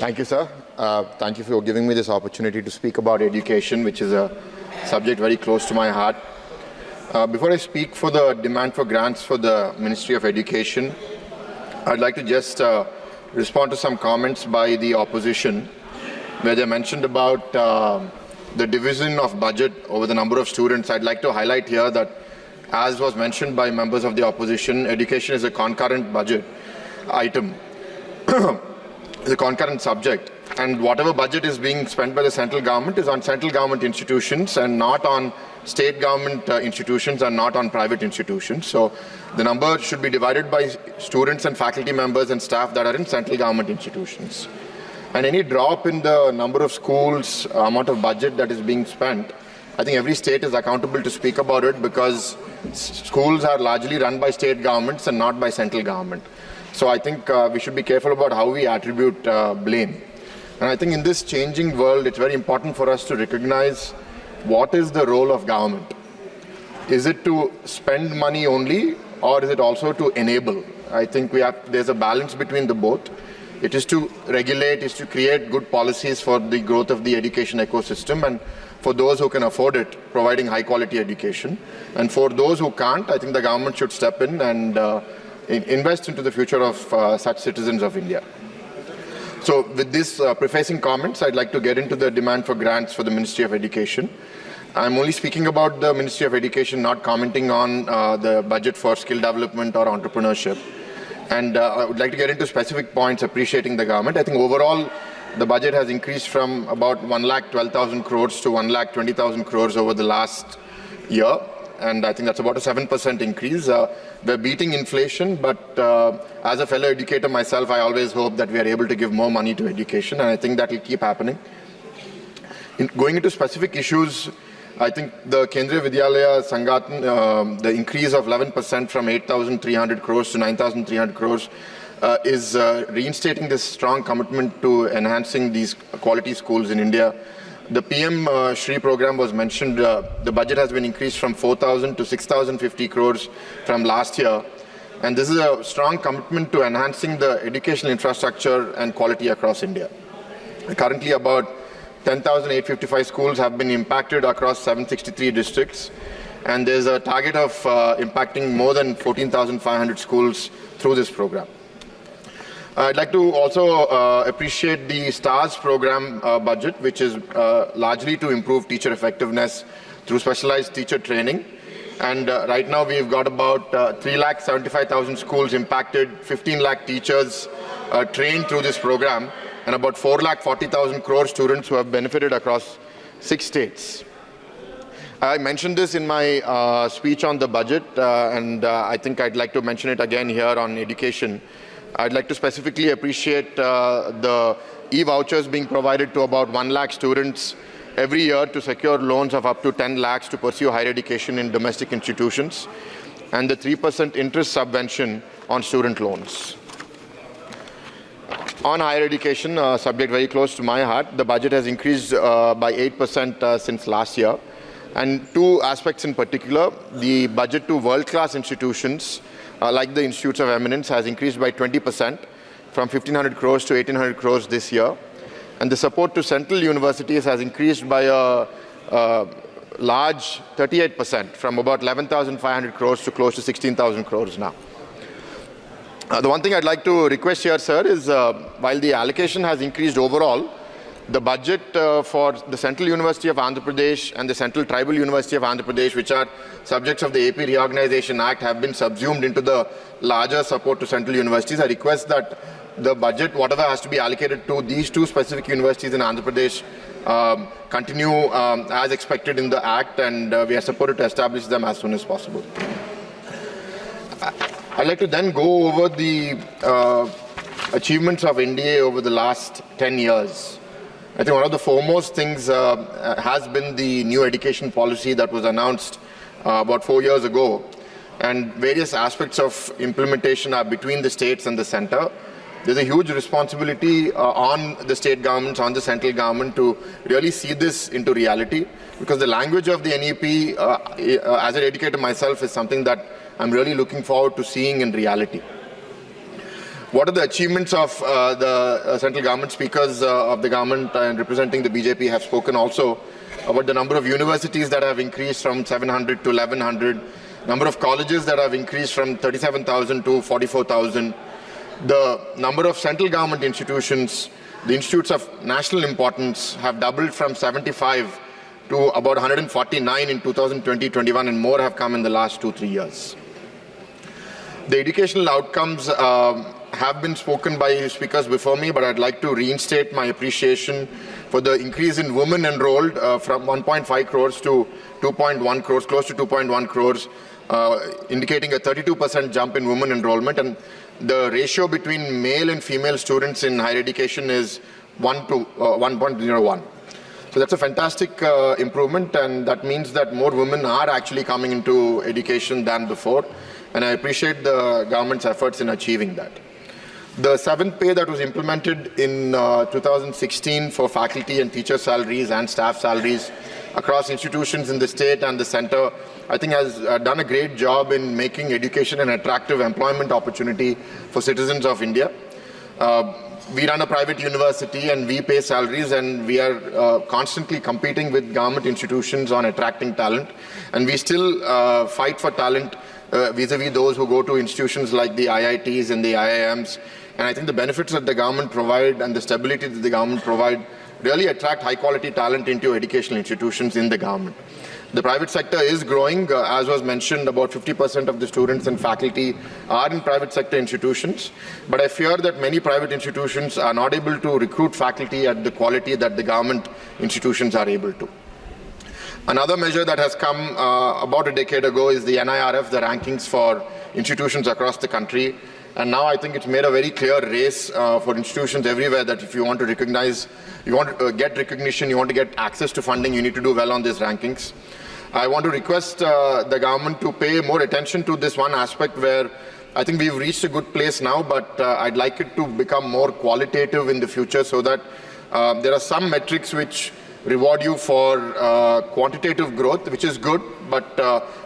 Thank you, sir. Thank you for giving me this opportunity to speak about education, which is a subject very close to my heart. Before I speak for the demand for grants for the Ministry of Education, I'd like to just respond to some comments by the opposition, where they mentioned about the division of budget over the number of students. I'd like to highlight here that, as was mentioned by members of the opposition, education is a concurrent budget item. It's a concurrent subject, and whatever budget is being spent by the central government is on central government institutions and not on state government institutions and not on private institutions. So the number should be divided by students and faculty members and staff that are in central government institutions. And any drop in the number of schools, amount of budget that is being spent, I think every state is accountable to speak about it, because schools are largely run by state governments and not by central government. So I think we should be careful about how we attribute blame. And I think in this changing world, it's very important for us to recognize what is the role of government. Is it to spend money only, or is it also to enable? I think there's a balance between the both. It is to regulate, is to create good policies for the growth of the education ecosystem, and for those who can afford it, providing high quality education. And for those who can't, I think the government should step in and invest into the future of such citizens of India. So with these prefacing comments, I'd like to get into the demand for grants for the Ministry of Education. I'm only speaking about the Ministry of Education, not commenting on the budget for skill development or entrepreneurship. And I would like to get into specific points appreciating the government. I think overall, the budget has increased from about 1,12,000 crores to 1,20,000 crores over the last year. And I think that's about a 7% increase. We're beating inflation, but as a fellow educator myself, I always hope that we are able to give more money to education, and I think that will keep happening. Going into specific issues, I think the Kendriya Vidyalaya Sangathan, the increase of 11% from 8,300 crores to 9,300 crores is reinstating this strong commitment to enhancing these quality schools in India. The PM Shri program was mentioned. The budget has been increased from 4,000 to 6,050 crores from last year. And this is a strong commitment to enhancing the educational infrastructure and quality across India. Currently, about 10,855 schools have been impacted across 763 districts. And there's a target of impacting more than 14,500 schools through this program. I'd like to also appreciate the STARS program budget, which is largely to improve teacher effectiveness through specialized teacher training. And right now we've got about 3,75,000 schools impacted, 15 lakh teachers trained through this program, and about 4,40,000 crore students who have benefited across 6 states. I mentioned this in my speech on the budget, and I think I'd like to mention it again here on education. I'd like to specifically appreciate the e-vouchers being provided to about 1 lakh students every year to secure loans of up to 10 lakhs to pursue higher education in domestic institutions, and the 3% interest subvention on student loans. On higher education, a subject very close to my heart, the budget has increased by 8% since last year. And two aspects in particular: the budget to world-class institutions like the Institutes of Eminence has increased by 20% from 1,500 crores to 1,800 crores this year. And the support to central universities has increased by a large 38% from about 11,500 crores to close to 16,000 crores now. The one thing I'd like to request here, sir, is while the allocation has increased overall, the budget for the Central University of Andhra Pradesh and the Central Tribal University of Andhra Pradesh, which are subjects of the AP Reorganization Act, have been subsumed into the larger support to central universities. I request that the budget, whatever has to be allocated to these two specific universities in Andhra Pradesh, continue as expected in the Act, and we are supported to establish them as soon as possible. I'd like to then go over the achievements of NDA over the last 10 years. I think one of the foremost things has been the new education policy that was announced about 4 years ago, and various aspects of implementation are between the states and the center. There's a huge responsibility on the state governments, on the central government, to really see this into reality, because the language of the NEP, as an educator myself, is something that I'm really looking forward to seeing in reality. What are the achievements of the central government? Speakers of the government and representing the BJP have spoken also about the number of universities that have increased from 700 to 1100, number of colleges that have increased from 37,000 to 44,000, the number of central government institutions, the institutes of national importance have doubled from 75 to about 149 in 2020-21, and more have come in the last 2-3 years. The educational outcomes have been spoken by speakers before me, but I'd like to reinstate my appreciation for the increase in women enrolled from 1.5 crores to 2.1 crores, close to 2.1 crores, indicating a 32% jump in women enrollment. And the ratio between male and female students in higher education is 1 to 1.01. So that's a fantastic improvement, and that means that more women are actually coming into education than before. And I appreciate the government's efforts in achieving that. The 7th pay that was implemented in 2016 for faculty and teacher salaries and staff salaries across institutions in the state and the center, I think has done a great job in making education an attractive employment opportunity for citizens of India. We run a private university and we pay salaries, and we are constantly competing with government institutions on attracting talent. And we still fight for talent vis-a-vis those who go to institutions like the IITs and the IIMs. And I think the benefits that the government provide and the stability that the government provide really attract high-quality talent into educational institutions in the government. The private sector is growing. As was mentioned, about 50% of the students and faculty are in private sector institutions. But I fear that many private institutions are not able to recruit faculty at the quality that the government institutions are able to. Another measure that has come about a decade ago is the NIRF, the rankings for institutions across the country. And now I think it's made a very clear race for institutions everywhere that if you want to recognize, you want to get recognition, you want to get access to funding, you need to do well on these rankings. I want to request the government to pay more attention to this one aspect where I think we've reached a good place now, but I'd like it to become more qualitative in the future so that there are some metrics which reward you for quantitative growth, which is good, but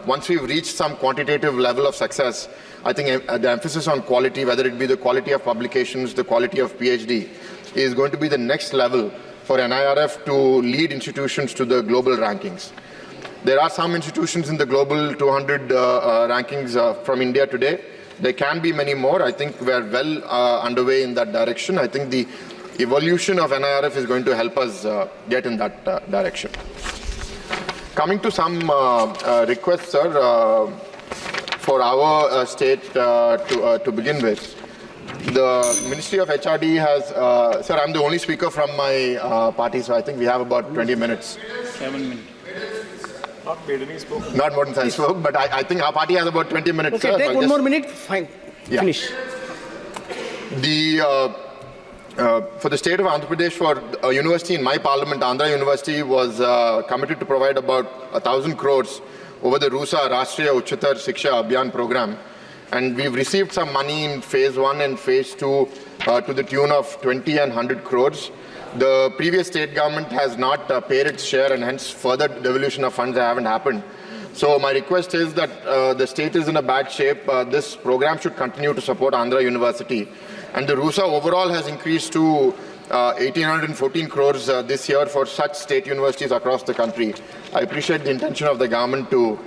once we've reached some quantitative level of success, I think the emphasis on quality, whether it be the quality of publications, the quality of PhD, is going to be the next level for NIRF to lead institutions to the global rankings. There are some institutions in the global 200 rankings from India today. There can be many more. I think we're well underway in that direction. I think the evolution of NIRF is going to help us get in that direction. Coming to some requests, sir, for our state to begin with. The Ministry of HRD has, sir, I'm the only speaker from my party, so I think we have about 20 minutes. 7 minutes. Not more than I spoke. Not more than I spoke, but I think our party has about 20 minutes. Okay, sir, take one more minute, fine, yeah. Finish. For the state of Andhra Pradesh, for a university in my parliament, Andhra University was committed to provide about 1,000 crores over the RUSA, Rashtriya Uchatar Shiksha Abhiyan program. And we've received some money in phase 1 and phase 2 to the tune of 20 and 100 crores. The previous state government has not paid its share, and hence further devolution of funds haven't happened. So my request is that the state is in a bad shape. This program should continue to support Andhra University. And the RUSA overall has increased to 1,814 crores this year for such state universities across the country. I appreciate the intention of the government to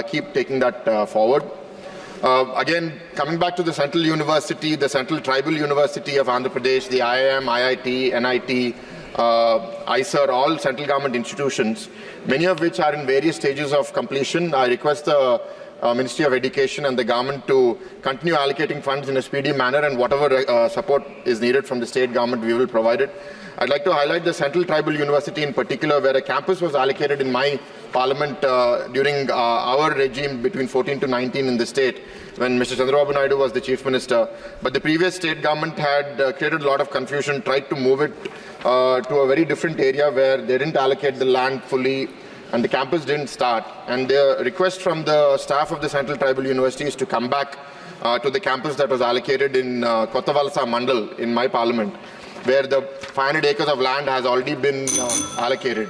keep taking that forward. Again, coming back to the Central University, the Central Tribal University of Andhra Pradesh, the IIM, IIT, NIT, ISER, all central government institutions, many of which are in various stages of completion. I request the Ministry of Education and the government to continue allocating funds in a speedy manner, and whatever support is needed from the state government, we will provide it. I'd like to highlight the Central Tribal University in particular, where a campus was allocated in my parliament during our regime between 14 to 19 in the state, when Mr. Chandrababu Naidu was the chief minister. But the previous state government had created a lot of confusion, tried to move it to a very different area where they didn't allocate the land fully, and the campus didn't start. And the request from the staff of the Central Tribal University is to come back to the campus that was allocated in Kottavalasa Mandal in my parliament, where the 500 acres of land has already been allocated.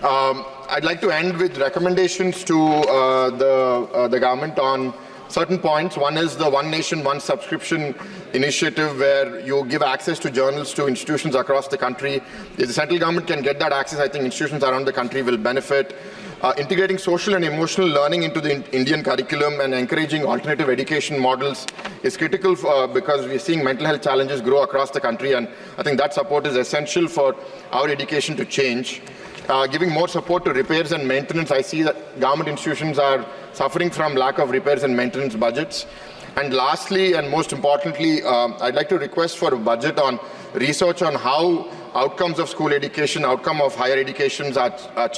I'd like to end with recommendations to the government on certain points. One is the One Nation, One Subscription initiative, where you give access to journals to institutions across the country. If the central government can get that access, I think institutions around the country will benefit. Integrating social and emotional learning into the Indian curriculum and encouraging alternative education models is critical because we're seeing mental health challenges grow across the country, and I think that support is essential for our education to change. Giving more support to repairs and maintenance. I see that government institutions are suffering from lack of repairs and maintenance budgets. And lastly, and most importantly, I'd like to request for a budget on research on how outcomes of school education, outcome of higher educations are